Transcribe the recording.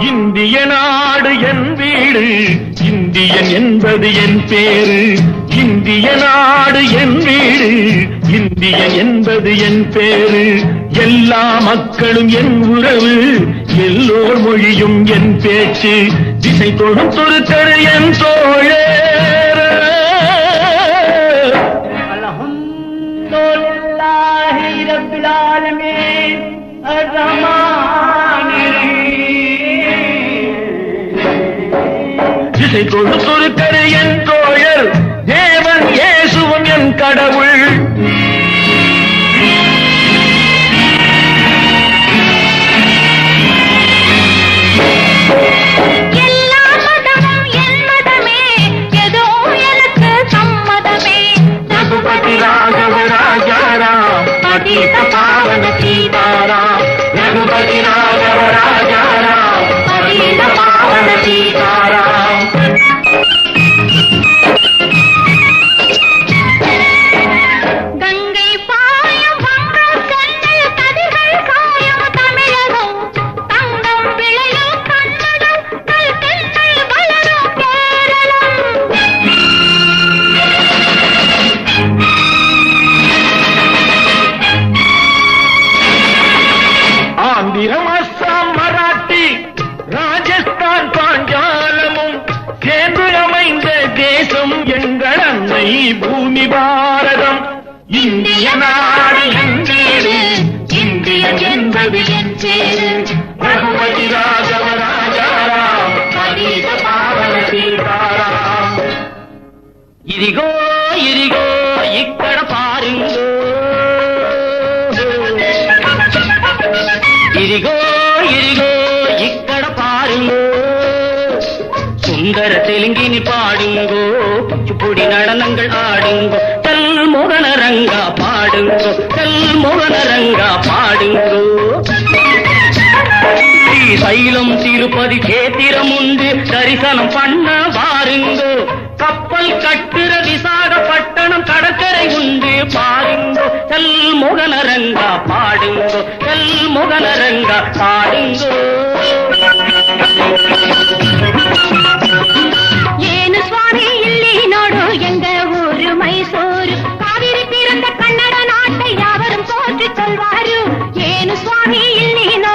இந்திய நாடு என் வீடு, இந்தியன் என்பது என் பேரு. இந்திய நாடு என் வீடு, இந்தியன் என்பது என் பேரு. எல்லா மக்களும் என் உறவு, எல்லோர் மொழியும் என் பேச்சு. திசை தொடும் துருக்கரு என் தோழர். அல்ஹம்துலில்லாஹி ரப்பில் ஆலமீன் திசை தொடுத்தொரு என் தோழர், தேவன் இயேசுவும் என் கடவுள். எல்லா மதமும் என் மதமே, ஏதோ எனக்கு சம்மதமே. ரகுபதி ராகவ ராஜாராம், பதீத பாவன சீதாராம். ரகுபதி ராகவ ராஜாராம், பதீத பாவன சீதாராம். கங்கை பாயும் வங்கம் கண்ணில் கதிர்கள் காயும் தமிழகம். தங்கம் விளையும் கன்னடம், கல் தென்னல் வளரும் கேரளம். ஆந்திரம், அஸ்ஸாம், மராட்டி, ராஜஸ்தான், பாஞ்சாலமும் சேர்ந்து அமைந்த தேசம் எங்கள் அன்னை பூமி பாரதம். இந்திய நாடு என் வீடு, இந்தியன் என்பது என் பேரு. ரகுபதி ராகவ ராஜாராம், பதீத பாவன சீதாராம். ఇదిగో ఇదిగో ఇక్కడ పారింగో, ఇదిగో ఇదిగో ఇక్కడ పారింగో. சுந்தர தெலுங்கினி பாடுங்கோ, குச்சிப்புடி நடனங்கள் ஆடுங்கோ. தெல் மோகனரங்கா பாடுங்கோ, தெல் மோகனரங்கா பாடுங்கோ. ஸ்ரீசைலம் திருப்பதி கேத்திரம் உண்டு, தரிசனம் பண்ண வாருங்கோ. கப்பல் கட்டுற விசாகப்பட்டணம் கடற்கரை உண்டு பாருங்கோ. தெல் மோகனரங்கா பாடுங்கோ, தெல் மோகனரங்கா பாடுங்கோ. ಏನು ಸ್ವಾಮಿ ಇಲ್ಲಿ ನೋಡು ಎಂಗ ಊರು ಮೈಸೂರು. ಕಾವೇರಿ ತೀರದ ಕನ್ನಡ ನಾಟை யாவரும் போற்றிச் சொல்வாரு. ಏನು ಸ್ವಾಮಿ ಇಲ್ಲಿ ನೋಡು